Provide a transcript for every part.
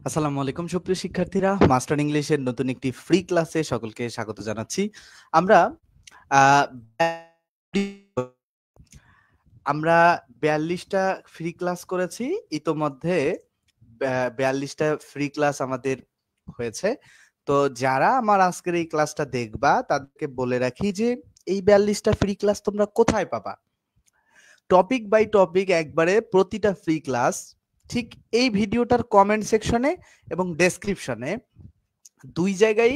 আসসালামু আলাইকুম সুপ্রিয় শিক্ষার্থীরা, মাস্টার ইংলিশের নতুন একটি ফ্রি ক্লাসে সকলকে স্বাগত জানাচ্ছি। আমরা আহ, আমরা 42টা ফ্রি ক্লাস করেছি ইতোমধ্যে। 42টা ফ্রি ক্লাস আমাদের হয়েছে। তো যারা আমার আজকের এই ক্লাসটা দেখবা তাদেরকে বলে রাখি যে এই 42টা ফ্রি ক্লাস তোমরা কোথায় পাবা। টপিক বাই টপিক একবারে প্রতিটা ফ্রি ক্লাস ঠিক এই ভিডিওটার কমেন্ট সেকশনে এবং ডেসক্রিপশনে দুই জায়গায়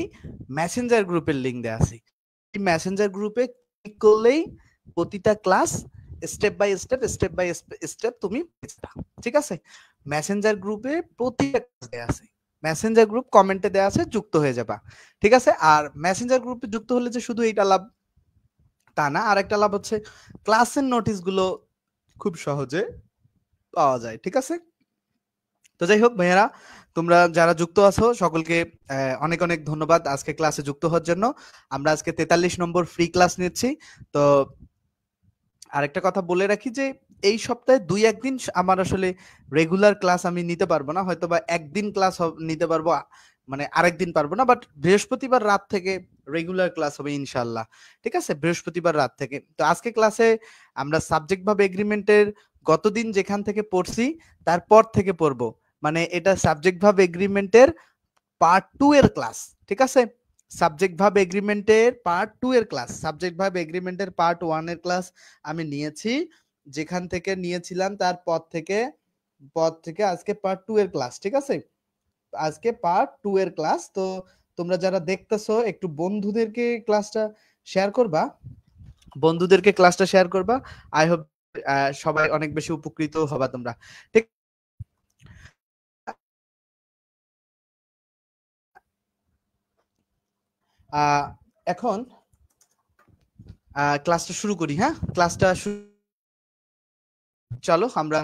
মেসেঞ্জার গ্রুপের লিংক দেওয়া আছে। এই মেসেঞ্জার গ্রুপে ক্লিক করলেই প্রতিটা ক্লাস স্টেপ বাই স্টেপ তুমি ঠিক আছে। মেসেঞ্জার গ্রুপে প্রতিটা ক্লাস দেওয়া আছে, মেসেঞ্জার গ্রুপ কমেন্টে দেওয়া আছে, যুক্ত হয়ে যাবা। ঠিক আছে। আর মেসেঞ্জার গ্রুপে যুক্ত হলে যে শুধু এইটা লাভ তা না, আর একটা লাভ হচ্ছে ক্লাসের নোটিশ গুলো খুব সহজে পাওয়া যায়। ঠিক আছে। তো যাই হোক ভাইয়ারা, তোমরা যারা যুক্ত আছো সকলকে অনেক অনেক ধন্যবাদ আজকে ক্লাসে যুক্ত হওয়ার জন্য। আমরা আজকে 43 নম্বর ফ্রি ক্লাস নিচ্ছি। তো আরেকটা কথা বলে রাখি যে এই সপ্তাহে 2-1 দিন আমার আসলে রেগুলার ক্লাস আমি নিতে পারবো না, হয়তো বা একদিন ক্লাস নিতে পারবো, মানে আরেকদিন পারবো না, বাট বৃহস্পতিবার রাত থেকে রেগুলার ক্লাস হবে ইনশাল্লাহ। ঠিক আছে, বৃহস্পতিবার রাত থেকে। তো আজকে ক্লাসে আমরা সাবজেক্ট ভাব এগ্রিমেন্টের গতদিন যেখান থেকে পড়ছি তারপর থেকে পড়বো, মানে এটা সাবজেক্ট ভাব এগ্রিমেন্টের পার্ট 2 এর ক্লাস। ঠিক আছে, সাবজেক্ট ভাব এগ্রিমেন্টের পার্ট 2 এর ক্লাস। সাবজেক্ট ভাব এগ্রিমেন্টের পার্ট 1 এর ক্লাস আমি নিয়েছি, যেখান থেকে নিয়েছিলাম তার পর থেকে আজকে পার্ট 2 এর ক্লাস। ঠিক আছে, আজকে পার্ট 2 এর ক্লাস। তো তোমরা যারা দেখতেছো একটু বন্ধুদেরকে ক্লাসটা শেয়ার করবা, বন্ধুদেরকে ক্লাসটা শেয়ার করবা। আই হোপ সবাই অনেক বেশি উপকৃত হবা তোমরা। ঠিক এখন ক্লাসটা শুরু করি। হ্যাঁ, ক্লাসটা চলো আমরা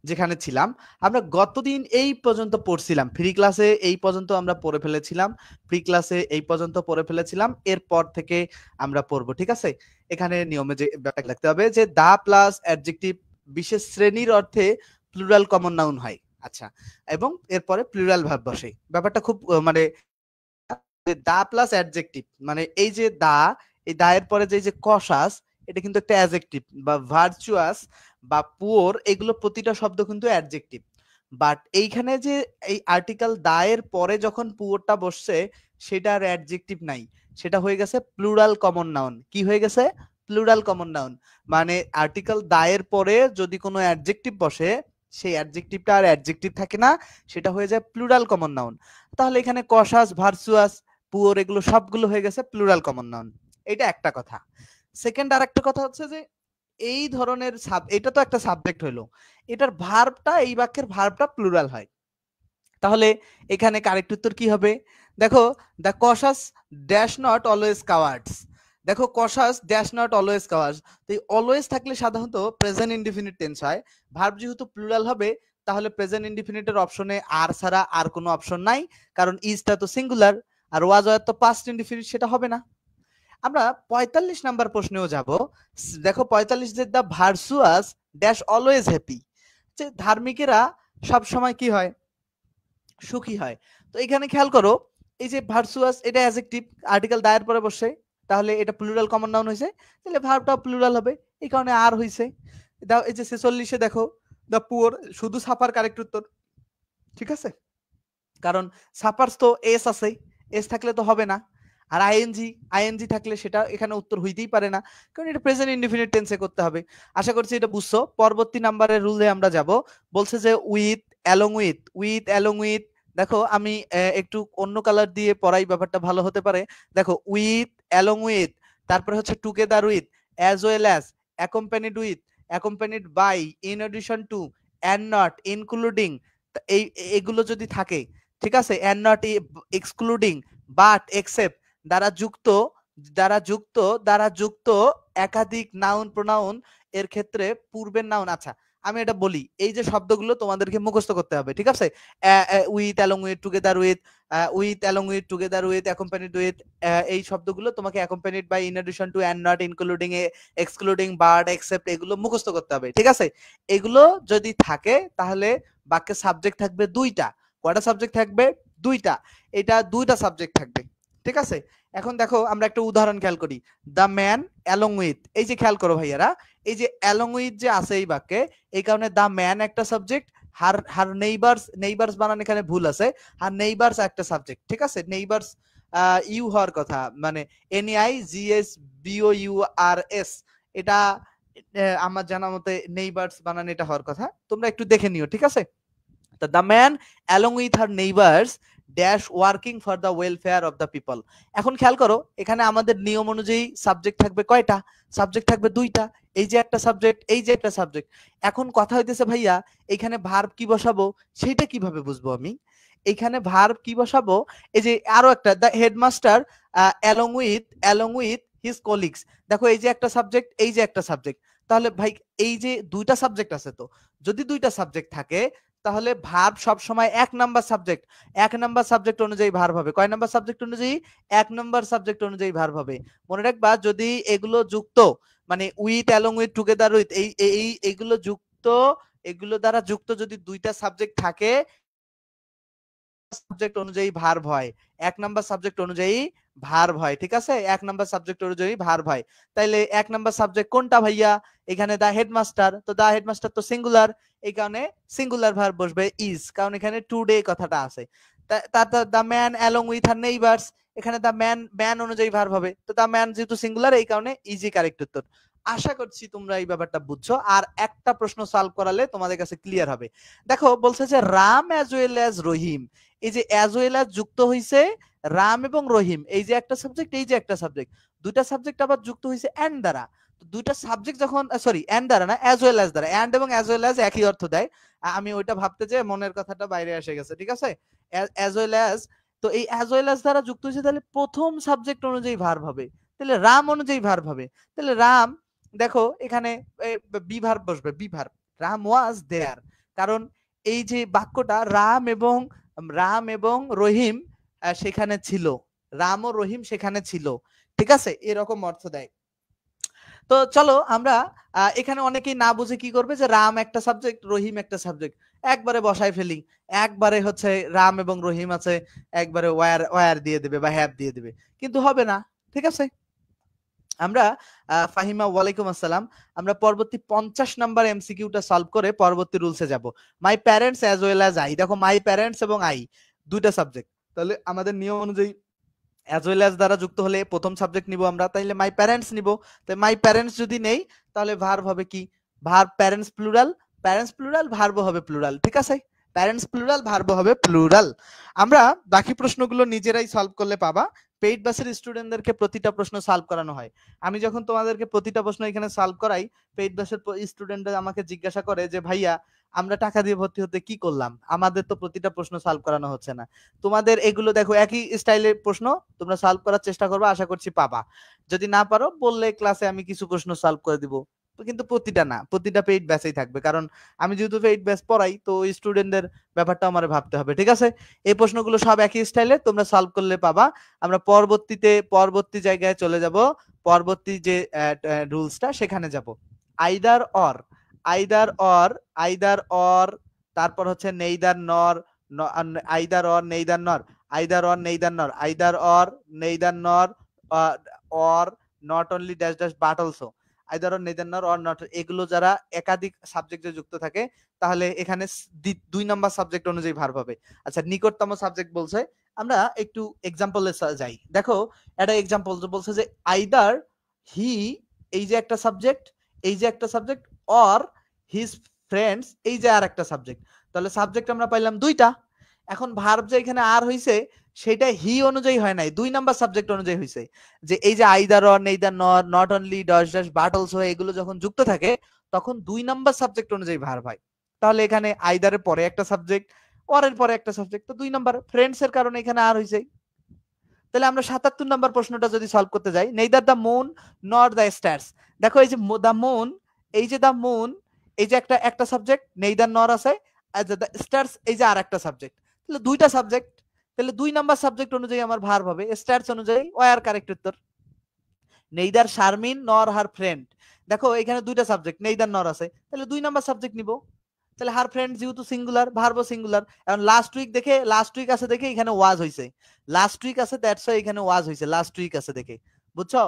যেখানে ছিলাম, আমরা গতদিন এই পর্যন্ত পড়ছিলাম, ফ্রি ক্লাসে এই পর্যন্ত আমরা পড়ে ফেলেছিলাম, ফ্রি ক্লাসে এই পর্যন্ত পড়ে ফেলেছিলাম, এরপর থেকে আমরা পড়বো। ঠিক আছে, এখানে নিয়মে যে ব্যাপারটা লিখতে হবে যে দা প্লাস অ্যাডজেক্টিভ বিশেষ শ্রেণীর অর্থে প্লুরাল কমন নাউন হয়। আচ্ছা, এবং এরপরে প্লুরাল ভার্ব বসে। ব্যাপারটা খুব মানে দা প্লাস অ্যাডজেক্টিভ, মানে এই যে দা, এই দা এর পরে যে কসাস, এটা কিন্তু একটা অ্যাডজেক্টিভ, বা ভার্চুয়াস বা পুওর, এগুলো প্রতিটা শব্দ কিন্তু অ্যাডজেক্টিভ। বাট এইখানে যে এই আর্টিকেল দা এর পরে যখন পুওরটা বসছে সেটা আর অ্যাডজেক্টিভ নাই, সেটা হয়ে গেছে প্লুরাল কমন নাউন। কি হয়ে গেছে? Plural common noun. মানে আর্টিকেল দা এর পরে যদি কোনো অ্যাডজেক্টিভ বসে সেই অ্যাডজেক্টিভটা আর অ্যাডজেক্টিভ থাকে না, সেটা হয়ে যায় প্লুরাল কমন নাউন। তাহলে এখানে কসাস, ভার্চুয়াস, পুওর এগুলো সবগুলো হয়ে গেছে প্লুরাল কমন নাউন। এটা একটা কথা। সেকেন্ড আর একটা কথা হচ্ছে যে এই ধরনের এটা তো একটা সাবজেক্ট হইলো, এটার ভার্বটা, এই বাক্যের ভার্বটা প্লুরাল হয়। তাহলে এখানে কারেক্ট উত্তর কি হবে? দেখো, the causes dash not always cowards. দেখো, causes dash not always cowards, তো এই অলওয়েজ থাকলে সাধারণত প্রেজেন্ট ইনডিফিনিট টেন্স হয়। ভার্ব যেহেতু প্লুরাল হবে তাহলে প্রেজেন্ট ইনডিফিনিটের অপশনে আর ছাড়া আর কোনো অপশন নাই, কারণ ইজটা তো সিঙ্গুলার আর ওয়াজ তো পাস্ট ইনডিফিনিট, সেটা হবে না। আমরা 45 নাম্বার প্রশ্নেও যাব। দেখো 45, যে the virtuous dash always happy, যে ধার্মিকেরা সব সময় কি হয়? সুখী হয়। তো এখানে খেয়াল করো, এই যে ভার্চুয়াস, এটা অ্যাডজেক্টিভ, আর্টিকেল দায়ের পরে বসে, তাহলে এটা প্লুরাল কমন নাউন হয়েছে, তাহলে ভার্বটাও প্লুরাল হবে, এই কারণে আর হয়েছে। দাও, এই যে 46-এ দেখো, দ্য পুয়ার, শুধু ছাপার কারেক্ট উত্তর। ঠিক আছে, কারণ সাপার্স তো এস আছে, এস থাকলে তো হবে না, আর আইএনজি থাকলে সেটা এখানে উত্তর হইতেই পারে না, কারণ এটা প্রেজেন্ট ইনডিফিনিট টেন্সে করতে হবে। আশা করছি এটা বুঝছো। পরবর্তী নাম্বারের রুলে আমরা যাব। বলছে যে উইথ অ্যালং উইথ। দেখো আমি একটু অন্য কালার দিয়ে পড়াই, ব্যাপারটা ভালো হতে পারে। দেখো, উইথ, অ্যালং উইথ, তারপরে হচ্ছে together with, as well as, accompanied with, accompanied by, in addition to, and not, including, এই এগুলো যদি থাকে, ঠিক আছে, and not excluding, but, except, দ্বারা যুক্ত, দ্বারা যুক্ত একাধিক নাউন প্রোনাউন এর ক্ষেত্রে পূর্বের নাউন। আচ্ছা, আমি এটা বলি, এই যে শব্দগুলো তোমাদেরকে মুখস্থ করতে হবে। ঠিক আছে, with, along with, together with, along with, together with, accompanied with, এই শব্দগুলো তোমাকে accompanied by, in addition to, and not, including, excluding, but, except, এগুলো মুখস্থ করতে হবে। ঠিক আছে, এগুলো যদি থাকে তাহলে বাক্যে সাবজেক্ট থাকবে দুইটা, কয়টা সাবজেক্ট থাকবে? দুইটা। এটা দুইটা সাবজেক্ট থাকবে, ঠিক আছে। এখন দেখো আমরা একটা উদাহরণ খেয়াল করি, দ্য ম্যান অ্যালং উইথ, এই যে খেয়াল করো ভাইয়ারা, এই যে অ্যালং উইথ যে আছে এই বাক্যে, এই কারণে দ্য ম্যান একটা সাবজেক্ট, হার হার নেইবার্স, নেইবার্স বানান এখানে ভুল আছে, হার নেইবার্স একটা সাবজেক্ট, ঠিক আছে। নেইবার্স ইউ হওয়ার কথা, মানে NEIGSBOURS, এটা আমার জানা মতে নেইবার্স বানান এটা হওয়ার কথা, তোমরা একটু দেখে নিও, ঠিক আছে। তো the man along with her neighbours dash working for the welfare of the people. এখন খেয়াল করো এখানে আমাদের নিয়ম অনুযায়ী সাবজেক্ট থাকবে কয়টা? সাবজেক্ট থাকবে দুইটা, এই যে একটা সাবজেক্ট, এই যে একটা সাবজেক্ট। এখন কথা হইতেছে ভাইয়া এখানে ভার্ব কি বসাবো সেটা কিভাবে বুঝবো আমি? এখানে ভার্ব কি বসাবো? এই যে আরো একটা, the headmaster along with his colleagues, দেখো এই যে একটা সাবজেক্ট, এই যে একটা সাবজেক্ট, তাহলে ভাই এই যে দুইটা সাবজেক্ট আছে, তো যদি দুইটা সাবজেক্ট থাকে তাহলে ভার্ব সব সময় এক নাম্বার সাবজেক্ট, এক নাম্বার সাবজেক্ট অনুযায়ী ভার্ব হবে। কয় নাম্বার সাবজেক্ট অনুযায়ী? এক নাম্বার সাবজেক্ট অনুযায়ী ভার্ব হবে। মনে রাখবা যদি এগুলো যুক্ত, মানে with, along with, together with, এইগুলো যুক্ত, এগুলো দ্বারা যুক্ত যদি দুইটা সাবজেক্ট থাকে, সাবজেক্ট অনুযায়ী ভার্ব হয়, এক নাম্বার সাবজেক্ট অনুযায়ী ভার্ব হয়, ঠিক আছে, এক নাম্বার সাবজেক্ট অনুযায়ী ভার্ব হয়। তাইলে এক নাম্বার সাবজেক্ট কোনটা ভাইয়া? এখানে দা হেডমাস্টার, তো দা হেডমাস্টার তো সিঙ্গুলার, এই কারণে সিঙ্গুলার ভার্ব বসবে ইজ, কারণ এখানে টুডে কথাটা আছে। তারপর the man along with her neighbours, এখানে দা ম্যান, ম্যান অনুযায়ী ভার্ব হবে, তো দা ম্যান যেহেতু সিঙ্গুলার এই কারণে ইজি কারেক্ট উত্তর। আশা করছি তোমরা এই ব্যাপারটা বুঝছো, আর একটা প্রশ্ন সলভ করালে তোমাদের কাছে ক্লিয়ার হবে। দেখো বলছে যে রাম অ্যাজ ওয়েল অ্যাজ রহিম, এই যে অ্যাজ ওয়েল অ্যাজ যুক্ত হইছে রাম এবং রহিম, এই যে একটা সাবজেক্ট, এই যে একটা সাবজেক্ট, দুইটা সাবজেক্ট আবার যুক্ত হইছে এন্ড দ্বারা। দুইটা সাবজেক্ট যখন, সরি এন্ড দ্বারা না, অ্যাজ ওয়েল অ্যাজ দ্বারা, এন্ড এবং অ্যাজ ওয়েল অ্যাজ একই অর্থ দেয়। আমি ওইটা ভাবতে যে মনের কথাটা বাইরে এসে গেছে, ঠিক আছে। অ্যাজ ওয়েল অ্যাজ, তো এই অ্যাজ ওয়েল অ্যাজ দ্বারা যুক্ত হইছে, তাহলে প্রথম সাবজেক্ট অনুযায়ী ভার্ব হবে, তাহলে রাম অনুযায়ী ভার্ব হবে। তাহলে রাম, দেখো এখানে বি ভার্ব বসবে, বি ভার্ব, রাম ওয়াজ দেয়ার, কারণ এই যে বাক্যটা রাম এবং রহিম সেখানে ছিল, রাম ও রহিম সেখানে ছিল, ঠিক আছে, এরকম অর্থ দেয়। তো চলো আমরা এখানে অনেকেই না বুঝে কি করবে, যে রাম একটা সাবজেক্ট, রহিম একটা সাবজেক্ট, একবারে বসাই ফেলি, একবারে হচ্ছে রাম এবং রহিম আছে, একবারে ওয়ার ওয়ার দিয়ে দেবে বা হ্যাভ দিয়ে দেবে, কিন্তু হবে না, ঠিক আছে। আমরা ফাহিমা ওয়ালাইকুম আসসালাম, আমরা পরবর্তী 50 নাম্বার এমসিকিউটা সলভ করে পরবর্তী রুলসে যাব। My parents as well as I, দেখো মাই প্যারেন্টস এবং আই দুইটা সাবজেক্ট, তাহলে আমাদের নিয়ম অনুযায়ী অ্যাজ ওয়েল অ্যাজ দ্বারা যুক্ত হলে প্রথম সাবজেক্ট নিব আমরা, তাইলে মাই প্যারেন্টস নিব। তাই মাই প্যারেন্টস যদি নেই তাহলে ভার্ব হবে কি? Verb parents plural, parents plural, verb হবে প্লুরাল, ঠিক আছে, প্যারেন্টস প্লুরাল, ভার্ব হবে প্লুরাল। আমরা বাকি প্রশ্নগুলো নিজেরাই সলভ করলে পাবা, পেইড ব্যাচের স্টুডেন্টদেরকে প্রতিটা প্রশ্ন সলভ করানো হয়। আমি যখন তোমাদেরকে প্রতিটা প্রশ্ন এখানে সলভ করাই, পেইড ব্যাচের স্টুডেন্টরা আমাকে জিজ্ঞাসা করে যে ভাইয়া আমরা টাকা দিয়ে ভর্তি হতে কি করলাম, আমাদের তো প্রতিটা প্রশ্ন সলভ করানো হচ্ছে না। তোমাদের এগুলো দেখো একই স্টাইলের প্রশ্ন, তোমরা সলভ করার চেষ্টা করবে, আশা করছি পাবা। যদি না পারো বললে ক্লাসে আমি কিছু প্রশ্ন সলভ করে দিব, কিন্তু প্রতিটা না, প্রতিটা পেইড ব্যাচেই থাকবে, কারণ আমি যেহেতু পেইড ব্যাচ পড়াই, তো স্টুডেন্টদের ব্যাপারটা আমার ভাবতে হবে, ঠিক আছে। এই প্রশ্নগুলো সব একই স্টাইলে, তোমরা সলভ করলে পাবা। আমরা পরবর্তী জায়গায় চলে যাব, পরবর্তী যে রুলসটা সেখানে যাব। Either or, either or, either or, তারপর হচ্ছে নেইদার নর, আইদার অর নেইদার নর, আইদার অর নেইদার নর, আইদার অর নেইদার নর, or not only dash dash but also, either or neither নর অর নট, এগুলো যারা একাধিক সাবজেক্টে যুক্ত থাকে তাহলে এখানে দুই নাম্বার সাবজেক্ট অনুযায়ী ভার্ব হবে। আচ্ছা নিকটতম সাবজেক্ট বলছে, আমরা একটু এক্সাম্পলে যাই। দেখো একটা এক্সাম্পল বলছে যে আইদার হি, এই যে একটা সাবজেক্ট, এই যে একটা সাবজেক্ট, অর হিজ ফ্রেন্ডস, এই যে আর একটা সাবজেক্ট, তাহলে সাবজেক্ট আমরা পাইলাম দুইটা। এখন ভার্ব যে এখানে আর হইছে সেটা হি অনুযায়ী হয় নাই, দুই নাম্বার সাবজেক্ট অনুযায়ী হইছে, যে এই যে আইদার অর নেইদার নর, not only dash dash but also, এগুলো যখন যুক্ত থাকে তখন দুই নাম্বার সাবজেক্ট অনুযায়ী ভার্ব হয়। তাহলে এখানে আইদারের পরে একটা সাবজেক্ট, অরের পরে একটা সাবজেক্ট, তো দুই নাম্বার, ফ্রেন্ডস এর কারণে এখানে আর হইছে। তাহলে আমরা 77 নাম্বার প্রশ্নটা যদি সলভ করতে যাই, neither the moon not the stars, দেখো এই যে দ্য মুন, এই যে দ্য মুন, এই যে একটা সাবজেক্ট, নেইদার নর আছে, আর দ্য স্টার্স এই যে আর একটা সাবজেক্ট, তাহলে দুইটা সাবজেক্ট, তাহলে দুই নাম্বার সাবজেক্ট অনুযায়ী আমার ভার্ব হবে, স্টার্স অনুযায়ী ওয়ার কারেক্ট উত্তর। নেইদার শারমিন নর হার ফ্রেন্ড, দেখো এখানে দুইটা সাবজেক্ট, নেইদার নর আছে, তাহলে দুই নাম্বার সাবজেক্ট নিব, তাহলে হার ফ্রেন্ডস যেহেতু সিঙ্গুলার, ভার্বও সিঙ্গুলার। এখন লাস্ট উইক দেখে, লাস্ট উইক আছে দেখে এখানে ওয়াজ হইছে, লাস্ট উইক আছে দ্যাটস ওয়াই এখানে ওয়াজ হইছে, লাস্ট উইক আছে দেখে, বুঝছো?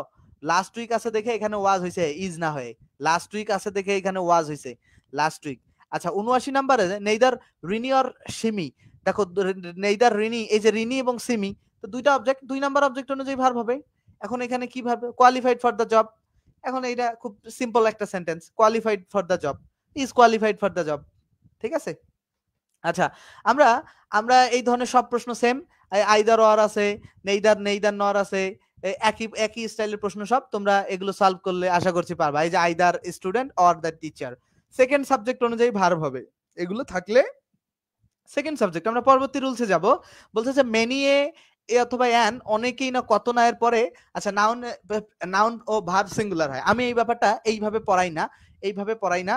লাস্ট উইক আছে দেখে এখানে ওয়াজ হইছে, ইজ না হয়ে। লাস্ট উইক আছে দেখে এখানে ওয়াজ হইছে, লাস্ট উইক। আচ্ছা 79 নম্বরে নেইদার রিনি অর সিমি, দেখো নেইদার রিনি, এই যে রিনি এবং সিমি, তো দুইটা অবজেক্ট, 2 নাম্বার অবজেক্ট অনুযায়ী ভার্ব হবে। এখন এখানে কি verb? Qualified for the job. এখন এইটা খুব সিম্পল একটা sentence, qualified for the job, is qualified for the job, ঠিক আছে? আচ্ছা আমরা আমরা এই ধরনের সব প্রশ্ন সেম, আইদার অর আছে, নেইদার নেইদার নর আছে, একই একই স্টাইলের প্রশ্ন সব, তোমরা এগুলো সলভ করলে আশা করছি পারবা। এই যে either student or the teacher, second subject অনুযায়ী ভার্ব হবে, এগুলো থাকলে সেকেন্ড সাবজেক্ট। আমরা পরবর্তী রুলসে যাব, বলছে যে মেনি এ অথবা অ্যান, অনেকেই না কত না এর পরে, আচ্ছা নাউন, নাউন ও ভার্ব সিঙ্গুলার হয়। আমি এই ব্যাপারটা এইভাবে পড়াই না, এইভাবে পড়াই না।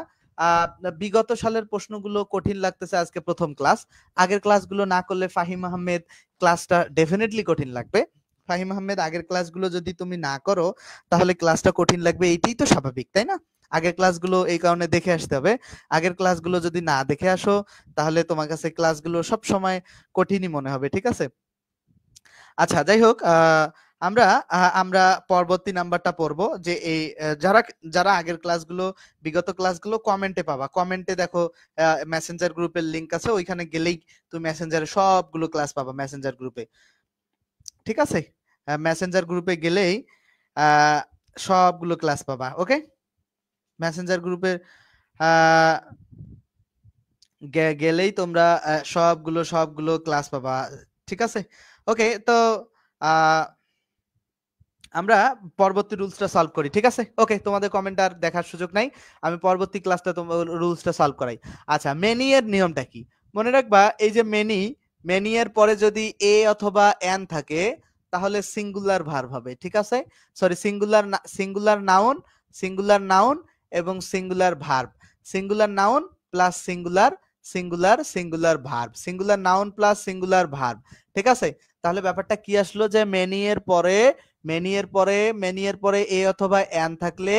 বিগত সালের প্রশ্নগুলো কঠিন লাগতেছে আজকে প্রথম ক্লাস, আগের ক্লাসগুলো না করলে ফাহিম আহমেদ ক্লাসটা ডেফিনেটলি কঠিন লাগবে। ফাহিম আহমেদ আগের ক্লাসগুলো যদি তুমি না করো তাহলে ক্লাসটা কঠিন লাগবে, এইটাই তো স্বাভাবিক, তাই না? আগের ক্লাসগুলো এই কারণে দেখে আসতে হবে, আগের ক্লাসগুলো যদি না দেখে আসো তাহলে তোমার কাছে ক্লাসগুলো সব সময় কঠিনই মনে হবে, ঠিক আছে? আচ্ছা যাই হোক, আমরা আমরা পরবর্তী নাম্বারটা পড়বো, যে এই যারা যারা আগের ক্লাসগুলো, বিগত ক্লাসগুলো কমেন্টে পাবা, কমেন্টে দেখো মেসেঞ্জার গ্রুপের লিংক আছে, ওইখানে গেলেই তুমি মেসেঞ্জারে সবগুলো ক্লাস পাবা মেসেঞ্জার গ্রুপে, ঠিক আছে? মেসেঞ্জার গ্রুপে গেলেই সবগুলো ক্লাস পাবা, ওকে? মেসেঞ্জার গ্রুপে গেলেই তোমরা সবগুলো ক্লাস পাবা, ঠিক আছে? ওকে, তো আমরা পরবর্তী রুলসটা সলভ করি, ঠিক আছে? ওকে, তোমাদের কমেন্ট আর দেখার সুযোগ নাই, আমি পরবর্তী ক্লাসটা তোমার রুলসটা সলভ করাই। আচ্ছা মেনি এর নিয়মটা কি মনে রাখবা, এই যে মেনি, মেনি এর পরে যদি এ অথবা এন থাকে তাহলে সিঙ্গুলার ভার্ব হবে, ঠিক আছে? Sorry, singular singular noun, singular noun এবং singular verb, singular noun plus singular, singular singular verb, singular noun plus singular verb, ঠিক আছে? তাহলে ব্যাপারটা কি আসলো, যে মেনি এর পরে, মেনি এর পরে, মেনি এর পরে এ অথবা এন থাকলে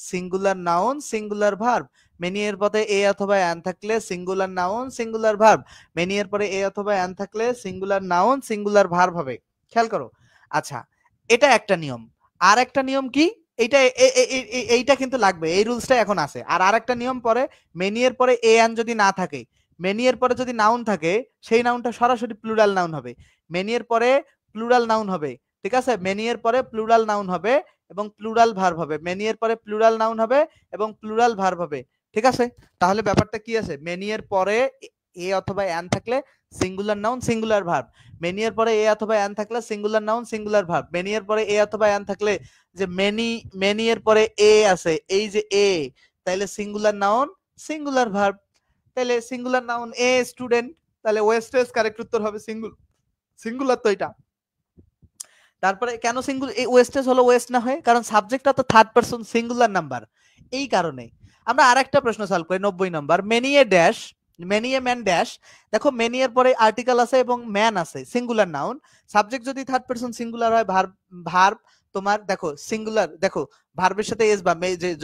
singular noun singular verb, many এর পরে এ অথবা এন থাকলে singular noun singular verb, many এর পরে এ অথবা এন থাকলে সিঙ্গুলার নাউন সিঙ্গুলার ভার্ব হবে, খেয়াল করো। আচ্ছা এটা একটা নিয়ম, আর একটা নিয়ম কি, এইটা এইটা কিন্তু লাগবে, এই রুলসটা এখন আছে। আর আরেকটা নিয়ম পরে, মেনি এর পরে এ এন যদি না থাকে, মেনি এর পরে যদি নাউন থাকে, সেই নাউনটা সরাসরি প্লুরাল নাউন হবে, মেনি এর পরে প্লুরাল নাউন হবে, ঠিক আছে? মেনি এর পরে প্লুরাল নাউন হবে এবং প্লুরাল ভার্ব হবে, মেনি এর পরে প্লুরাল নাউন হবে এবং প্লুরাল ভার্ব হবে, ঠিক আছে? তাহলে ব্যাপারটা কি আছে, মেনি এর পরে এ অথবা এন থাকলে singular noun singular verb, many এর পরে এ অথবা এন থাকলে singular noun singular verb, many এর পরে এ অথবা এন থাকলে, যে মেনি, মেনি এর পরে এ আছে, এই যে এ, তাইলে সিঙ্গুলার নাউন সিঙ্গুলার ভার্ব, তাহলে সিঙ্গুলার নাউন এ স্টুডেন্ট, তাহলে ওয়েস্টেজ কারেক্ট উত্তর হবে সিঙ্গুলার, তো এটা। তারপরে কেন সিঙ্গুল, এই ওয়েস্টেজ হলো ওয়েস্ট না হয়, কারণ সাবজেক্টটা তো থার্ড পারসন সিঙ্গুলার নাম্বার, এই কারণে। আমরা আরেকটা প্রশ্ন সলভ করি, 90 number, many a dash, many a man dash, দেখো মেনি এর পরে আর্টিকেল আছে এবং ম্যান আছে, সিঙ্গুলার নাউন, সাবজেক্ট যদি থার্ড পারসন সিঙ্গুলার হয়, ভার্ব, ভার্ব তোমার দেখো সিঙ্গুলার, দেখো ভার্বের সাথে এস বা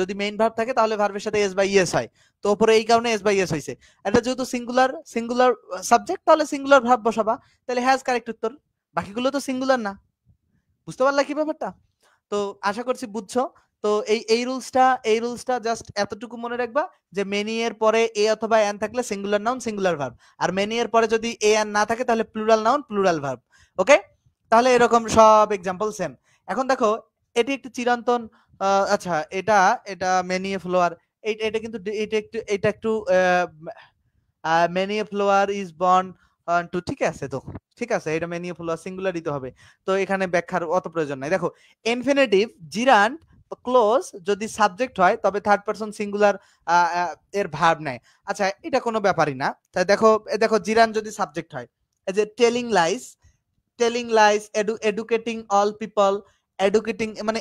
যদি মেইন ভার্ব থাকে তাহলে ভার্বের সাথে এস বা ইএস হয়, তো উপরে এই কারণে এস বা ইএস হইছে। এটা যেহেতু সিঙ্গুলার, সিঙ্গুলার সাবজেক্ট, তাহলে সিঙ্গুলার ভার্ব বসাবা, তাহলে হ্যাজ কারেক্ট উত্তর, বাকিগুলো তো সিঙ্গুলার না। বুঝতে পারলা কি ব্যাপারটা? তো আশা করছি বুঝছো। তো এই রুলসটা জাস্ট এতটুকু মনে রাখবা, যে মেনি এর পরে এ অথবা এন থাকলে singular noun singular verb, are many এর পরে যদি এ এন না থাকে তাহলে প্লুরাল নাউন প্লুরাল ভার্ব, ওকে? তাহলে এরকম সব এক্সাম্পল সেম। এখন দেখো এটি একটু চিরন্তন, আচ্ছা এটা, এটা মেনি এ ফ্লোয়ার, এটা কিন্তু এটা একটু many a flower is born to, ঠিক আছে? তো ঠিক আছে, এটা মেনি এ ফ্লোয়ার সিঙ্গুলার দিতে হবে, তো এখানে ব্যাখ্যার অত প্রয়োজন নাই। দেখো ইনফিনিটিভ জিরান্ড ক্লোজ যদি সাবজেক্ট হয় তবে থার্ড পারসন সিঙ্গুলার এর ভার্ব নেয়। আচ্ছা এটা কোনো ব্যাপারই না, তাই দেখো, দেখো জিরান যদি সাবজেক্ট হয়, এই যে telling lines, telling lines, educating all people, educating, মানে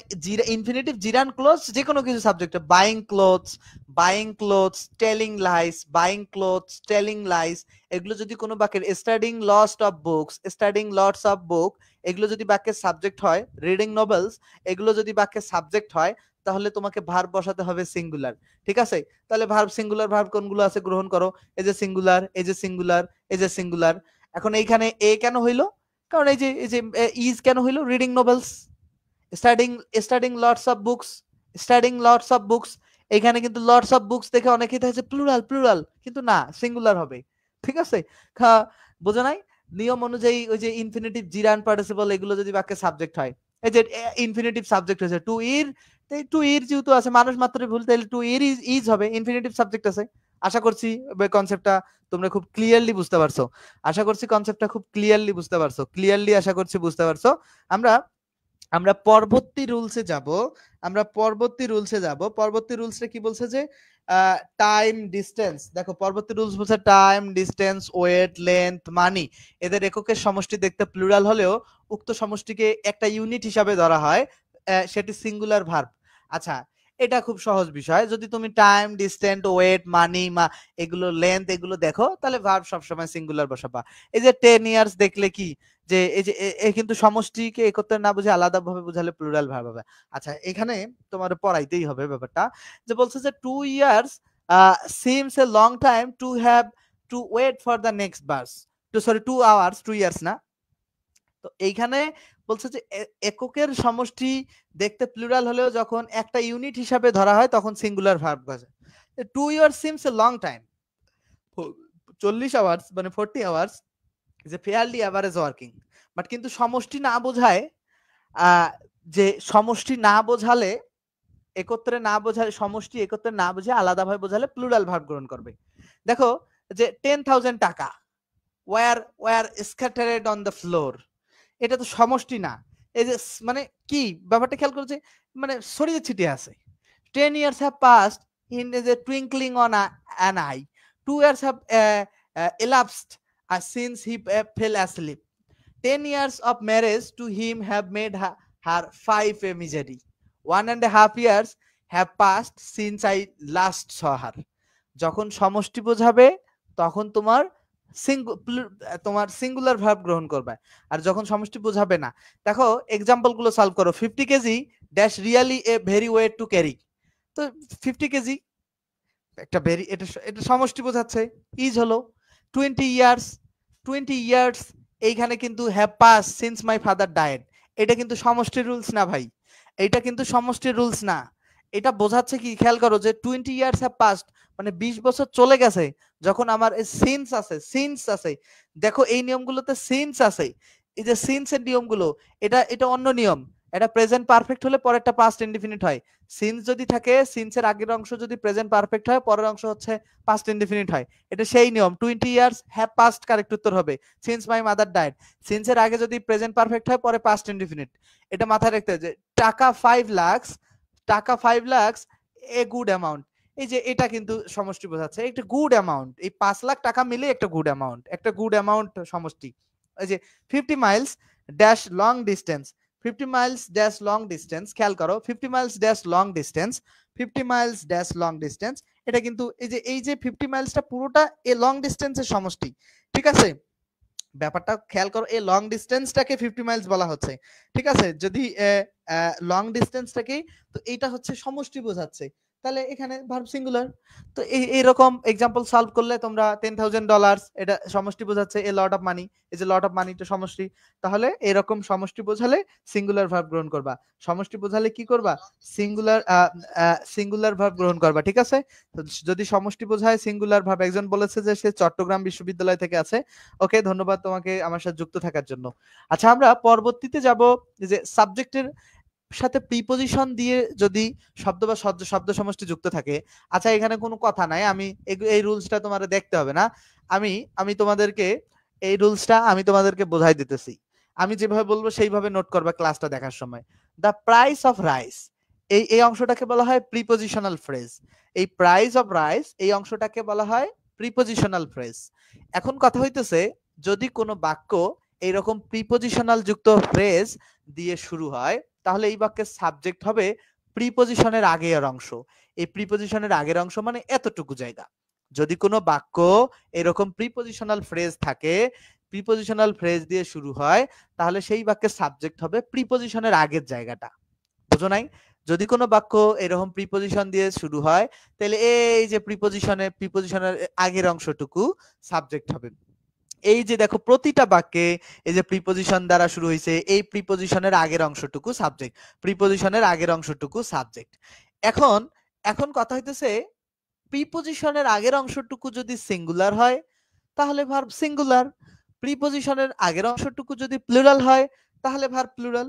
ইনফিনিটিভ জিরান ক্লোজ যে কোনো কিছু subject, buying clothes, buying clothes, telling lines, buying clothes, telling lines, এগুলো যদি কোনো বাক্যের, studying lots of books, studying lots of book, এগুলো যদি বাক্যের সাবজেক্ট হয়, রিডিং নোবেলস, এগুলো যদি বাক্যের সাবজেক্ট হয়, তাহলে তোমাকে ভার্ব বসাতে হবে সিঙ্গুলার, ঠিক আছে? তাহলে ভার্ব সিঙ্গুলার ভার্ব কোনগুলো আছে গ্রহণ করো, এই যে সিঙ্গুলার, এই যে সিঙ্গুলার, এই যে সিঙ্গুলার। এখন এইখানে এ কেন হইলো? কারণ এই যে ইজ কেন হইলো? Reading novels, studying studying lots of books, studying lots of books. এখানে কিন্তু লটস অফ বুকস দেখে অনেকেই দেখছে প্লুরাল প্লুরাল, কিন্তু না, সিঙ্গুলার হবে, ঠিক আছে? বোঝা নাই? নিয়ম অনুযায়ী ওই যে ইনফিনিটিভ, জিরান, পার্টিসিপল এগুলো যদি বাক্যে সাবজেক্ট হয়, এই যে ইনফিনিটিভ সাবজেক্ট হয়েছে টু ইর, টু ইর যেহেতু আছে, মানুষ মাত্রই ভুল, তাহলে টু ইর ইজ হবে, ইনফিনিটিভ সাবজেক্ট আছে। আশা করছি কনসেপ্টটা তোমরা খুব ক্লিয়ারলি বুঝতে পারছো। আশা করছি কনসেপ্টটা খুব ক্লিয়ারলি বুঝতে পারছো, ক্লিয়ারলি আশা করছি বুঝতে পারছো। আমরা আমরা পরবর্তী রুলসে যাব, আমরা পরবর্তী রুলসে যাব। পরবর্তী রুলসে কি বলছে যে টাইম ডিস্টেন্স, দেখো পরবর্তী রুলস বলছে টাইম ডিস্টেন্স ওয়েট লেন্থ মানি এদের এককের সমষ্টি দেখতে প্লুরাল হলেও উক্ত সমষ্টিকে একটা ইউনিট হিসাবে ধরা হয়, সেটি সিঙ্গুলার ভার্ব। আচ্ছা, এটা খুব সহজ বিষয়। যদি তুমি টাইম ডিস্টেন্স ওয়েট মানি এগুলো লেন্থ এগুলো দেখো, তাহলে ভার্ব সবসময় সিঙ্গুলার বসাবা। এই যে 10 ইয়ার্স দেখলে কি যে এই যে কিন্তু সমষ্টিকে একত্রে না বুঝে আলাদাভাবে বুঝালে প্লুরাল ভার্ব হবে। আচ্ছা, এখানে তোমার পড়াইতেই হবে ব্যাপারটা, যে বলছে যে 2 years seems a long time to have to wait for the next bus, two sorry 2 hours, 2 years না। তো এইখানে বলছে যে এককের সমষ্টি দেখতে প্লুরাল হলেও যখন একটা ইউনিট হিসাবে ধরা হয় তখন সিঙ্গুলার ভার্ব বসে। 2 years seems a long time, 40 hours মানে 40 আওয়ার্স যে ফেয়ারলি অ্যাভারেজ ওয়ার্কিং, বাট কিন্তু সমষ্টি না বোঝায়, যে সমষ্টি না বোঝালে, একত্রে না বোঝালে, সমষ্টি একত্রে না বুঝে আলাদাভাবে বোঝালে প্লুরাল ভার্ব গ্রহণ করবে। দেখো যে 10,000 টাকা were were scattered on the floor, এটা তো সমষ্টি না। এই যে মানে কি ব্যাপারটা খেয়াল করছে, মানে ছড়িয়ে ছিটিয়ে আছে। 10 years have passed in the twinkling on an eye. 2 years have elapsed since he fell asleep. 10 years of marriage to him have made her 5 a misery. 1.5 years have passed since I last saw her. যখন সমষ্টি বোঝাবে তখন তোমার তোমার singular verb গ্রহণ করবে, আর যখন সমষ্টি বোঝাবে না। দেখো এক্সাম্পল গুলো সলভ করো। 50 KG dash really a very weight to carry, তো 50 কেজি একটা ভেরি, এটা এটা সমষ্টি বোঝাচ্ছে, ইজ হলো। 20 ইয়ার্স, 20 ইয়ার্স এইখানে কিন্তু have pass since my father died, এটা কিন্তু সমষ্টির রুলস না ভাই, এটা কিন্তু সমষ্টির রুলস না। এটা বোঝাচ্ছে কি খেয়াল করো যে 20 ইয়ার্স হ্যাভ পাস্ট মানে 20 বছর চলে গেছে যখন আমার সিন্স আছে, সিন্স আছে। দেখো এই নিয়মগুলোতে সিন্স আছে, এই যে সিন্স এর নিয়মগুলো, এটা এটা অন্য নিয়ম। এটা প্রেজেন্ট পারফেক্ট হলে পরেরটা পাস্ট ইনডিফিনিট হয়। সিন্স যদি থাকে, সিন্সের আগের অংশ যদি প্রেজেন্ট পারফেক্ট হয়, পরের অংশ হচ্ছে পাস্ট ইনডিফিনিট হয়। এটা সেই নিয়ম। 20 ইয়ার্স হ্যাভ পাস্ট কারেক্ট উত্তর হবে। সিন্স মাই মাদার ডায়েড, সিন্সের আগে যদি প্রেজেন্ট পারফেক্ট হয়, পরে পাস্ট ইনডিফিনিট। এটা মাথায় রাখতে হবে যে টাকা 5 লাখ, টাকা 5 লাখ এ গুড অ্যামাউন্ট, এই যে এটা কিন্তু সমষ্টি বোঝাচ্ছে, একটা গুড অ্যামাউন্ট। এই 5 লাখ টাকা মিলে একটা গুড অ্যামাউন্ট, একটা গুড অ্যামাউন্ট সমষ্টি। এই যে 50 Miles dash long distance, 50 Miles dash long distance, খেয়াল করো 50 Miles dash long distance, 50 Miles dash long distance, এটা কিন্তু এই যে 50 মাইলসটা পুরোটা এই লং ডিস্টেন্সের সমষ্টি, ঠিক আছে? ব্যাপারটা খেয়াল করো, এই লং ডিস্টেন্সটাকে 50 মাইলস বলা হচ্ছে, ঠিক আছে? যদি লং ডিস্টেন্সটাকে, তো এইটা হচ্ছে সমষ্টি বোঝাচ্ছে, তাহলে এখানে ভার্ব সিঙ্গুলার। তো এইরকম এক্সাম্পল সলভ করলে তোমরা $10,000 এটা সমষ্টি বোঝাচ্ছে, এ লট অফ মানি, এই যে লট অফ মানি তো সমষ্টি, তাহলে এরকম সমষ্টি বোঝালে সিঙ্গুলার ভার্ব গ্রহণ করবা। সমষ্টি বোঝালে কি করবা? সিঙ্গুলার সিঙ্গুলার ভার্ব গ্রহণ করবা, ঠিক আছে? তো যদি সমষ্টি বোঝায় সিঙ্গুলার ভার্ব, একজন বলেছে যে সে চট্টগ্রাম বিশ্ববিদ্যালয় থেকে আছে। ওকে, ধন্যবাদ তোমাকে আমার সাথে যুক্ত থাকার জন্য। আচ্ছা, আমরা পরবর্তীতে যাব যে সাবজেক্টের সাথে প্রিপজিশন দিয়ে যদি শব্দ বা শব্দ সমষ্টি যুক্ত থাকে। আচ্ছা, এখানে কোনো কথা নাই, আমি এই রুলসটা তোমাদের দেখতে হবে না, আমি আমি তোমাদেরকে এই রুলসটা আমি তোমাদেরকে বোঝাই দিতেছি। আমি যেভাবে বলবো সেইভাবে নোট করবা ক্লাসটা দেখার সময়। দ্য প্রাইস অফ রাইস, এই অংশটাকে বলা হয় প্রিপজিশনাল ফ্রেজ। এই প্রাইস অফ রাইস এই অংশটাকে বলা হয় প্রিপজিশনাল ফ্রেজ। এখন কথা হইতেছে, যদি কোনো বাক্য এইরকম প্রিপজিশনাল যুক্ত ফ্রেজ দিয়ে শুরু হয়, তাহলে এই বাক্যের সাবজেক্ট হবে প্রিপজিশনের আগের অংশ। এই প্রিপজিশনের আগের অংশ মানে এতটুকু জায়গা। যদি কোনো বাক্য এরকম প্রিপজিশনাল ফ্রেজ থাকে, প্রিপজিশনাল ফ্রেজ দিয়ে শুরু হয়, তাহলে সেই বাক্যের সাবজেক্ট হবে প্রিপজিশনের আগের জায়গাটা। বুঝো নাই? যদি কোনো বাক্য এরকম প্রিপজিশন দিয়ে শুরু হয় তাহলে এই যে প্রিপজিশনের আগের অংশটুকু সাবজেক্ট হবে। এই যে দেখো প্রতিটা বাক্যে এই যে প্রিপজিশন দ্বারা শুরু হয়েছে, এই প্রিপজিশনের আগের অংশটুকু সাবজেক্ট, প্রিপজিশনের আগের অংশটুকু সাবজেক্ট। এখন এখন কথা হইতেছে প্রিপজিশনের আগের অংশটুকু যদি সিঙ্গুলার হয় তাহলে ভার্ব সিঙ্গুলার, প্রিপজিশনের আগের অংশটুকু যদি প্লুরাল হয় তাহলে ভার্ব প্লুরাল।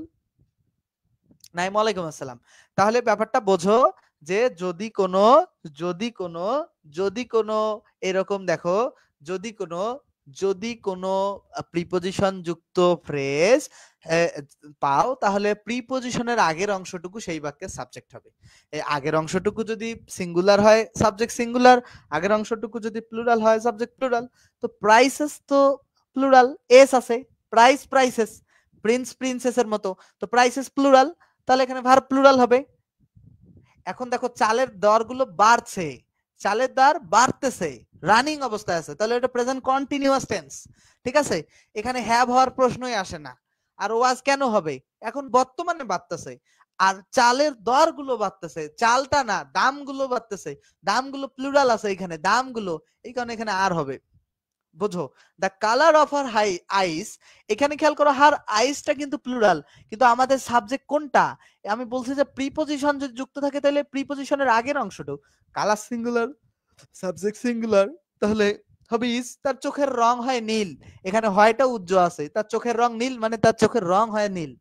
নাইম ওয়ালাইকুম আসসালাম। তাহলে ব্যাপারটা বোঝো যে যদি কোনো এরকম দেখো, যদি কোনো প্রিপজিশন যুক্ত ফ্রেজ পাও তাহলে প্রিপজিশনের আগের অংশটুকু সেই বাক্যের সাবজেক্ট হবে। এই আগের অংশটুকু যদি সিঙ্গুলার হয় সাবজেক্ট সিঙ্গুলার, আগের অংশটুকু যদি প্লুরাল হয় সাবজেক্ট প্লুরাল। তো প্রাইসেস তো প্লুরাল, এস আছে, প্রাইসেস, প্রিন্সেসের মতো, তো প্রাইসেস প্লুরাল, তাহলে এখানে ভার্ব প্লুরাল হবে। এখন দেখো চালের দরগুলো বাড়ছে, চালের দর বাড়তেছে, রানিং অবস্থায় আছে, তাহলে এটা প্রেজেন্ট কন্টিনিউয়াস টেন্স। ঠিক আছে, এখানে হ্যাভ হওয়ার প্রশ্নই আসে না। আর ওয়াজ কেন হবে, এখন বর্তমানে বাড়তেছে, আর চালের দরগুলো বাড়তেছে, চালটা না দামগুলো বাড়তেছে, দামগুলো প্লুরাল আছে এখানে, দামগুলো, এই কারণে এখানে আর হবে। বুঝো, the colour of her high eyes, এখানে খেয়াল করো হার আইসটা কিন্তু প্লুরাল, কিন্তু আমাদের সাবজেক্ট কোনটা, আমি বলছি যে প্রিপজিশন যদি যুক্ত থাকে তাহলে প্রিপজিশনের আগের অংশটা কালার সিঙ্গুলার, সাবজেক্ট সিঙ্গুলার, তাহলে হবে ইস, তার চোখের রং হয় নীল, এখানে হয়টা উজ্জ্বল আছে, তার চোখের রং নীল মানে তার চোখের রং হয় নীল।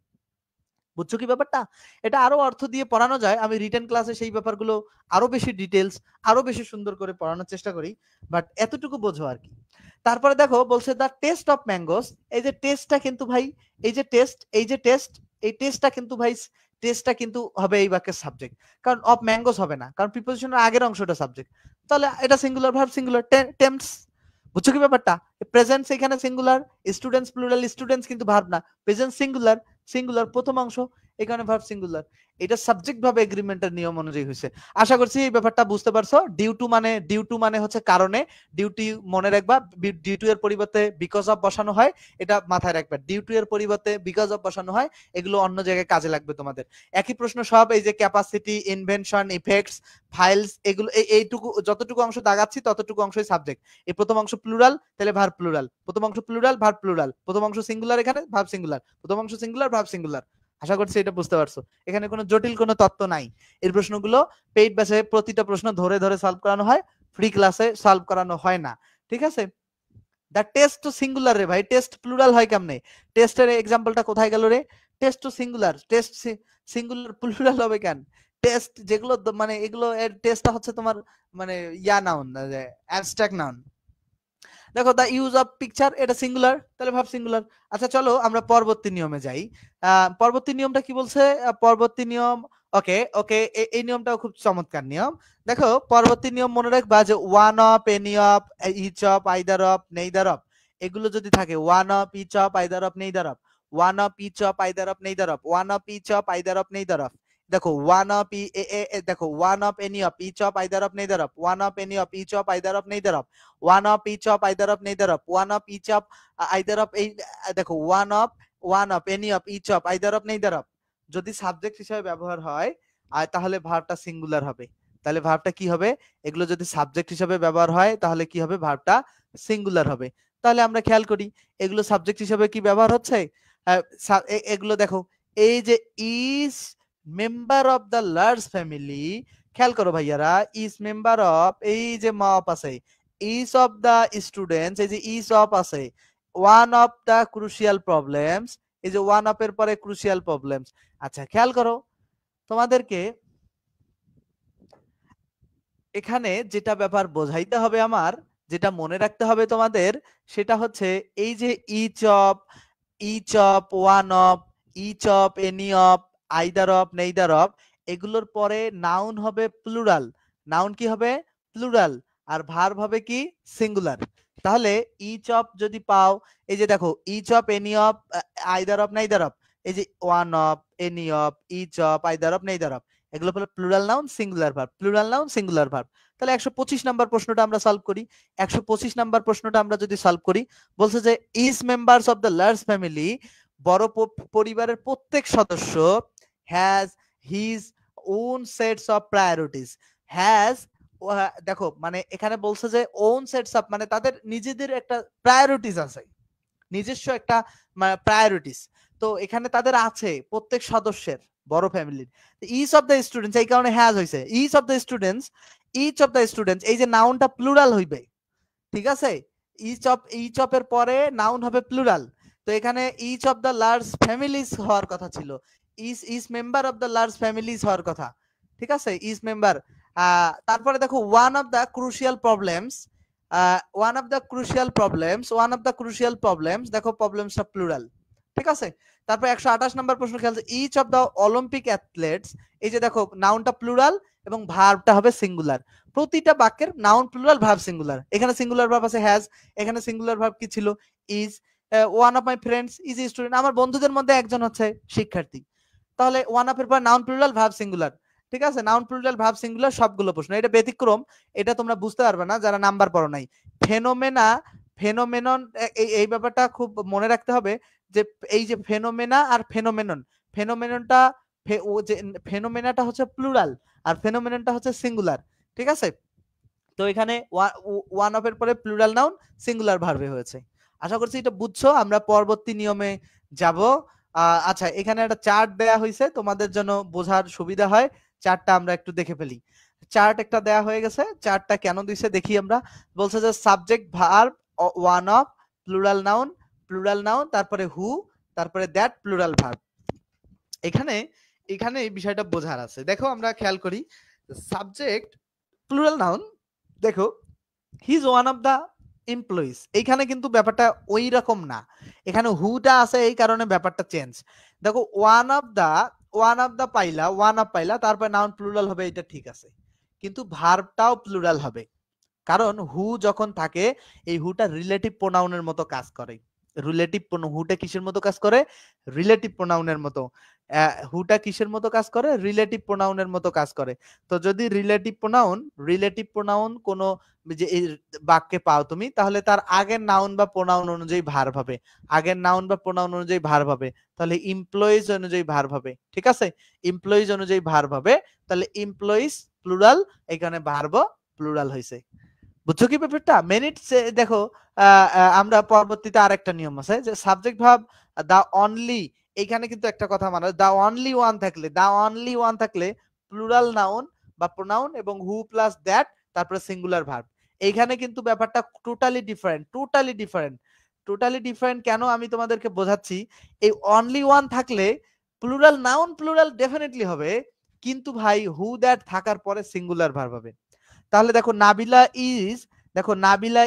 বুঝছো কি ব্যাপারটা, এটা আরো অর্থ দিয়ে পড়ানো যায়, আমি রিটেন ক্লাসে সেই ব্যাপারগুলো আরো বেশি ডিটেলস, আরো বেশি সুন্দর করে পড়ানোর চেষ্টা করি, বাট এতটুকু বোঝো আর কি। তারপরে দেখো বলছে দা টেস্ট অফ ম্যাঙ্গোস, এই যে টেস্টটা কিন্তু ভাই, এই যে টেস্ট, এই টেস্টটা কিন্তু ভাই, টেস্টটা কিন্তু হবে এই বাক্যের সাবজেক্ট, কারণ অফ ম্যাঙ্গোস হবে না, কারণ প্রিপোজিশনের আগের অংশটা সাবজেক্ট, তাহলে এটা সিঙ্গুলার ভার্ব সিঙ্গুলার, টেম্পস। বুঝছো কি ব্যাপারটা, প্রেজেন্ট এখানে সিঙ্গুলার, স্টুডেন্টস প্লুরাল, স্টুডেন্টস কিন্তু ভার্ব না, প্রেজেন্ট সিঙ্গুলার, সিঙ্গুলার প্রথম অংশ, এখানে ভার্ব সিঙ্গুলার, এটা সাবজেক্ট ভাবে এগ্রিমেন্টের নিয়ম অনুযায়ী হয়েছে। আশা করছি এই ব্যাপারটা বুঝতে পারছো। ডিউ টু মানে হচ্ছে কারণে, ডিউটি মনে রাখবা, ডিউ টু এর পরিবর্তে বিকজ অফ বসানো হয়, এটা মাথায় রাখবা, ডিউ টু এর পরিবর্তে বিকজ অফ বসানো হয়, এগুলো অন্য জায়গায় কাজে লাগবে তোমাদের। একই প্রশ্ন সব, এই যে ক্যাপাসিটি, ইনভেনশন, ইফেক্টস, ফাইলস, এগুলো এইটুকু যতটুকু অংশ দাগাচ্ছি ততটুকু অংশই সাবজেক্ট। এই প্রথম অংশ প্লুরাল তাহলে ভার্ব প্লুরাল, প্রথম অংশ প্লুরাল ভার্ব প্লুরাল, প্রথম অংশ সিঙ্গুলার এখানে ভার্ব সিঙ্গুলার, প্রথম অংশ সিঙ্গুলার ভার্ব সিঙ্গুলার। আশা করছি এটা বুঝতে পারছো, এখানে কোনো জটিল কোনো তত্ত্ব নাই। এর প্রশ্নগুলো পেইড ব্যাচে প্রতিটা প্রশ্ন ধরে ধরে সলভ করানো হয়, ফ্রি ক্লাসে সলভ করানো হয় না। ঠিক আছে, দ্য টেস্ট টু সিঙ্গুলার রে ভাই, টেস্ট প্লুরাল হয় কেমনে, টেস্টের এক্সাম্পলটা কোথায় গেল রে, test to singular, test singular plural হবে কেন, টেস্ট যেগুলো মানে এগুলো এর টেস্টটা হচ্ছে তোমার মানে ইয়া নাউন, অ্যাবস্ট্রাক্ট নাউন। দেখো দা ইউজ অফ পিকচার, এটা সিঙ্গুলার, তাহলে ভাব সিঙ্গুলার। আচ্ছা চলো আমরা পরবর্তী নিয়মে যাই। পরবর্তী নিয়মটা কি বলছে, পরবর্তী নিয়ম, ওকে ওকে, এই নিয়মটাও খুব চমৎকার নিয়ম। দেখো পরবর্তী নিয়ম মনে রাখবা যে one of, any of, each of, either of, neither of, এগুলো যদি থাকে, one of, each of, either of, neither of, one of, each of, either of, neither of, one of, each of, either of, neither of, দেখো one of, দেখো one of, any of, each of, either of, neither of, one of, any of, each of, either of, neither of, one of, each of, either of, neither of, one of, each of, either of, এই দেখো one of, any of, each of, either of, neither of, যদি subject হিসেবে ব্যবহার হয় আর তাহলে ভার্বটা singular হবে, তাহলে ভার্বটা কি হবে, এগুলো যদি সাবজেক্ট হিসেবে ব্যবহার হয় তাহলে কি হবে, ভার্বটা সিঙ্গুলার হবে। তাহলে আমরা খেয়াল করি এগুলো সাবজেক্ট হিসেবে কি ব্যবহার হচ্ছে, এগুলো দেখো, এই যে is member of the large family, খেয়াল করো ভাইয়ারা, ইজ মেম্বার অফ, এই যে মপ আছে, ইজ অফ দ্য স্টুডেন্টস, এই যে ইজ অফ আছে, one of the crucial problems, এই যে ওয়ান অফ এর পরে ক্রুশিয়াল প্রবলেমস। আচ্ছা খেয়াল করো তোমাদেরকে এখানে যেটা ব্যাপার বোঝাইতে হবে আমার, যেটা মনে রাখতে হবে তোমাদের, সেটা হচ্ছে এই যে each of, one of, each of, any of, either of, neither of, এগুলোর পরে নাউন হবে প্লুরাল, নাউন কি হবে প্লুরাল, আর ভার্ব হবে কি সিঙ্গুলার। তাহলে ইচ অফ যদি পাও, এই যে দেখো each of, any of, either of, neither of, এই যে one of, any of, each of, either of, neither of, এগুলো হলো plural noun singular verb, plural noun singular verb. তাহলে 125 নাম্বার প্রশ্নটা আমরা সলভ করি। 125 নাম্বার প্রশ্নটা আমরা যদি সলভ করি, বলছে যে is members of the large family, বড় পরিবারের প্রত্যেক সদস্য, has his own sets of priorities has, দেখো মানে এখানে বলছে যে ওন সেটস অফ মানে তাদের নিজেদের একটা প্রায়োরিটিস আছে, নিজস্ব একটা প্রায়োরিটিস। তো এখানে তাদের আছে প্রত্যেক সদস্যের, বড় ফ্যামিলির। ইচ অফ দ্য স্টুডেন্টস এই কারণে হ্যাজ হইছে, each of the students, each of the students এই যে নাউনটা প্লুরাল হইবে, ঠিক আছে? ইচ অফ এর পরে নাউন হবে প্লুরাল। তো এখানে each of the large families হওয়ার কথা ছিল, each member of the large families হওয়ার কথা, ঠিক আছে? Each member. তারপরে দেখো one of the crucial problems, one of the crucial problems, one of the crucial problems, দেখো প্রবলেমসটা প্লুরাল, ঠিক আছে? তারপর 128 নম্বর প্রশ্ন খেয়াল, each of the Olympic athletes, এই যে দেখো নাউনটা প্লুরাল এবং ভার্বটা হবে সিঙ্গুলার। প্রতিটা বাক্যের নাউন প্লুরাল ভার্ব সিঙ্গুলার। এখানে সিঙ্গুলার ভার্ব আছে হ্যাজ, এখানে সিঙ্গুলার ভার্ব কি ছিল? Is. One of my friends is a student, আমার বন্ধুদের মধ্যে একজন হচ্ছে শিক্ষার্থী। তাহলে ওয়ান অফ এর পর নাউন প্লুরাল ভার্ব সিঙ্গুলার, ঠিক আছে? নাউন প্লুরাল ভার্ব সিঙ্গুলার সবগুলো প্রশ্ন। এটা ব্যতিক্রম, এটা তোমরা বুঝতে পারবে না যারা নাম্বার পড়ো নাই। ফেনোমেনা, ফেনোমেনন, এই ব্যাপারটা খুব মনে রাখতে হবে যে এই যে ফেনোমেনা আর ফেনোমেনন, ফেনোমেননটা ফেনোমেনাটা হচ্ছে প্লুরাল আর ফেনোমেননটা হচ্ছে সিঙ্গুলার, ঠিক আছে? তো এখানে ওয়ান অফ এর পরে প্লুরাল নাউন সিঙ্গুলার ভার্বে হয়েছে। আশা করছি এটা বুঝছো। আমরা পরবর্তী নিয়মে যাব। আচ্ছা, এখানে একটা চার্ট দেয়া হয়েছে তোমাদের জন্য বোঝার সুবিধা হয়, চার্টটা আমরা একটু দেখে ফেলি। চার্ট একটা দেয়া হয়ে গেছে, চার্টটা কেন দিছে দেখি আমরা। বলছে যে subject verb one of, plural noun, তারপরে হু, তারপরে দ্যাট প্লুরাল ভার্ব। এখানে এখানে এই বিষয়টা বোঝার আছে। দেখো আমরা খেয়াল করি, সাবজেক্ট প্লুরাল নাউন, দেখো হি is one of the employees, এইখানে কিন্তু ব্যাপারটা ওই রকম না, এখানে হুটা আছে এই কারণে ব্যাপারটা চেঞ্জ। দেখো ওয়ান অফ দা পাইলা, ওয়ান অফ পাইলা, তারপর নাউন প্লুরাল হবে, এটা ঠিক আছে, কিন্তু ভার্বটাও প্লুরাল হবে, কারণ হু যখন থাকে এই হুটা রিলেটিভ প্রোনাউনের মতো কাজ করে। রিলেটিভ হুটা কিসের মতো কাজ করে? রিলেটিভ প্রোনাউনের মতো। হুটা কিসের মতো কাজ করে? রিলেটিভ প্রোনাউনের মতো কাজ করে। তো যদি রিলেটিভ প্রোনাউন কোন যে এই বাক্যে পাও তুমি, তাহলে তার আগের নাউন বা প্রোনাউন অনুযায়ী ভার্ব হবে, আগের নাউন বা প্রোনাউন অনুযায়ী ভার্ব হবে, তাহলে এমপ্লয়িজ অনুযায়ী ভার্ব হবে, ঠিক আছে? এমপ্লয়িজ অনুযায়ী ভার্ব হবে, তাহলে এমপ্লয়িজ প্লুরাল, এখানে ভার্ব প্লুরাল হয়েছে। বুঝছো কি ব্যাপারটা? মিনিটস দেখো, আমরা পরবর্তীতে আরেকটা নিয়ম আছে যে সাবজেক্ট ভার্ব দা অনলি, এখানে কিন্তু একটা কথা মানে দা অনলি ওয়ান থাকলে প্লুরাল নাউন বা প্রোনাউন এবং হু প্লাস দ্যাট তারপরে সিঙ্গুলার ভার্ব। এইখানে কিন্তু ব্যাপারটা টোটালি ডিফারেন্ট কেন আমি তোমাদেরকে বোঝাচ্ছি। এই অনলি ওয়ান থাকলে প্লুরাল নাউন প্লুরাল ডেফিনেটলি হবে, কিন্তু ভাই হু দ্যাট থাকার পরে সিঙ্গুলার ভার্ব হবে। তাহলে দেখো নাবিলা ইজ, দেখো Nabila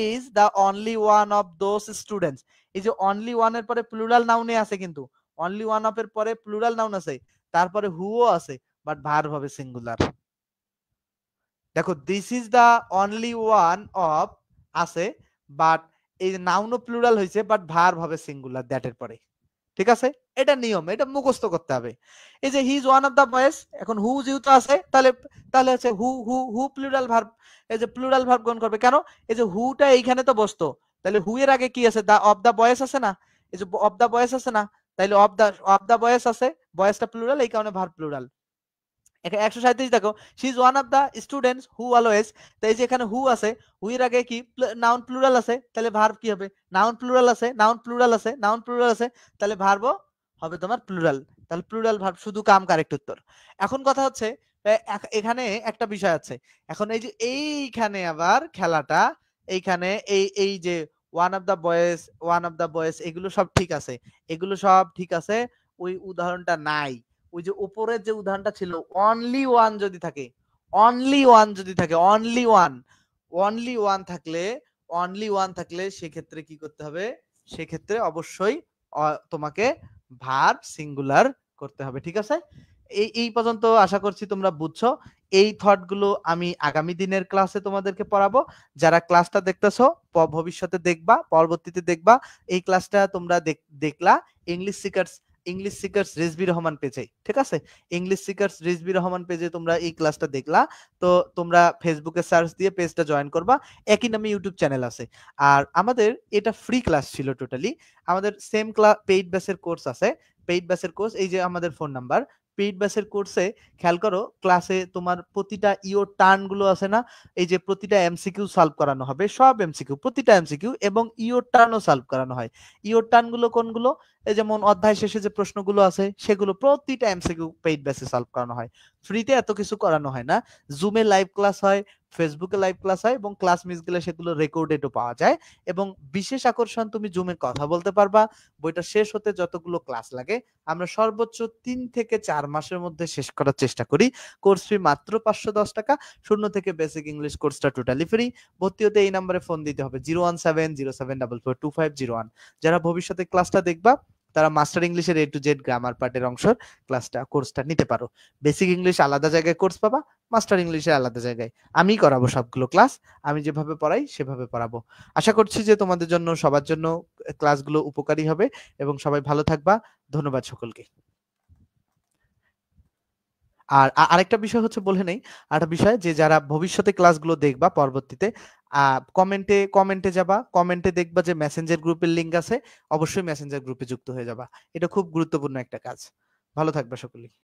is the only one of those students. এই যে অনলি ওয়ান এর পরে প্লুরাল নাউনে আছে, কিন্তু অনলি ওয়ান অফ এর পরে প্লুরাল নাউন আছে, তারপরে হুও আছে, বাট ভার্ব হবে সিঙ্গুলার। দেখো this is the only one of আছে, বাট এই নাউনও প্লুরাল হয়েছে, বাট ভার্ব হবে সিঙ্গুলার দ্যাট এর পরে, ঠিক আছে? এটা নিয়ম, এটা মুখস্থ করতে হবে। এই যে he is one of the boys, এখন হু যেহেতু আছে, তাহলে তাহলে হচ্ছে হু প্লুরাল ভার্ব, এই যে প্লুরাল ভার্ব গ্রহণ করবে কেন? এই যে হুটা এইখানে তো বসতো, তাহলে হু এর আগে কি আছে? দা অফ দা বয়েজ আছে না, এই যে অফ দা বয়েজ আছে না, তাইলে অফ দা বয়েজ আছে, বয়েজটা প্লুরাল, এই কারণে ভার্ব প্লুরাল। 137 দেখো, she is one of the students who always, তাই যে এখানে হু আছে, হু এর আগে কি নাউন প্লুরাল আছে, তাহলে ভার্ব কি হবে? নাউন প্লুরাল আছে, তাহলে ভার্বও হবে তোমার প্লুরাল, তাহলে প্লুরাল ভার্ব শুধু কাম, কারেক্ট উত্তর। এখন কথা হচ্ছে এখানে একটা বিষয় আছে, এখন এই যে এইখানে আবার খেলাটা, এইখানে এই যে ওয়ান অফ দা বয়েজ এগুলো সব ঠিক আছে, ওই উদাহরণটা নাই। ওই যে উপরের যে উদাহরণটা ছিল, অনলি ওয়ান যদি থাকে, অনলি ওয়ান থাকলে সেক্ষেত্রে কি করতে হবে? সেক্ষেত্রে অবশ্যই তোমাকে ভার্ব সিঙ্গুলার করতে হবে, ঠিক আছে? এই পর্যন্ত আশা করছি তোমরা বুঝছো। এই থট গুলো আমি আগামী দিনের ক্লাসে তোমাদেরকে পড়াবো। যারা ক্লাসটা দেখতেছো, ভবিষ্যতে দেখবা, পরবর্তীতে দেখবা, এই ক্লাসটা তোমরা দেখলা English seekers English seekers Rizvi Rahman পেজে, ঠিক আছে? ইংলিশ সিকার্স রিজভী রহমান পেজে তোমরা এই ক্লাসটা দেখলা। তো তোমরা ফেসবুকে সার্চ দিয়ে পেজটা জয়েন করবা। একই নামে ইউটিউব চ্যানেল আছে। আর আমাদের এটা ফ্রি ক্লাস ছিল টোটালি। আমাদের সেম পেইড ব্যাচের কোর্স আছে। পেইড ব্যাচের কোর্স এই যে আমাদের ফোন নাম্বার। পেইড ব্যাচের কোর্সে খেয়াল করো ক্লাসে তোমার প্রতিটা টার্ন গুলো আছে না? এই যে প্রতিটা এমসিকিউ সলভ করানো হবে। সব এমসিকিউ, প্রতিটা এমসিকিউ এবং টার্নও সলভ করানো হয়। টার্ন গুলো কোনগুলো? এই যেমন অধ্যায় শেষে যে প্রশ্নগুলো আছে সেগুলো প্রতিটা এমসিকিউ পেইড বেসে সলভ করানো হয়। ফ্রিতে এত কিছু করানো হয় না। জুমে লাইভ ক্লাস হয়, ফেসবুকে লাইভ ক্লাস হয় এবং ক্লাস মিস গেলে সেগুলো রেকর্ডেডও পাওয়া যায় এবং বিশেষ আকর্ষণ তুমি জুমে কথা বলতে পারবা। বইটা শেষ হতে যতগুলো ক্লাস লাগে আমরা সর্বোচ্চ ৩ থেকে ৪ মাসের মধ্যে শেষ করার চেষ্টা করি। কোর্স ফি মাত্র ৳৫১০, ০ থেকে বেসিক ইংলিশ কোর্সটা টোটালি ফ্রি। ভর্তি হতে এই নম্বরে ফোন দিতে হবে 01707442501। যারা ভবিষ্যতে ক্লাসটা দেখবা তারা মাস্টার ইংলিশের A to Z গ্রামার পার্টের অংশের কোর্সটা নিতে পারো। বেসিক ইংলিশ আলাদা জায়গায় কোর্স পাবা, মাস্টার ইংলিশে আলাদা জায়গায়। আমিই করাবো সবগুলো ক্লাস। আমি যেভাবে পড়াই সেভাবে পড়াবো। আশা করছি যে তোমাদের জন্য সবার জন্য ক্লাসগুলো উপকারী হবে এবং সবাই ভালো থাকবা। ধন্যবাদ সকলকে। আর আরেকটা বিষয় হচ্ছে বলে নেই, আরেকটা বিষয় যে যারা ভবিষ্যতে ক্লাসগুলো দেখবা পরবর্তীতে কমেন্টে যাবা, কমেন্টে দেখবা যে মেসেঞ্জার গ্রুপের লিংক আছে। অবশ্যই মেসেঞ্জার গ্রুপে যুক্ত হয়ে যাবা। এটা খুব গুরুত্বপূর্ণ একটা কাজ। ভালো থাকবা সকলেই।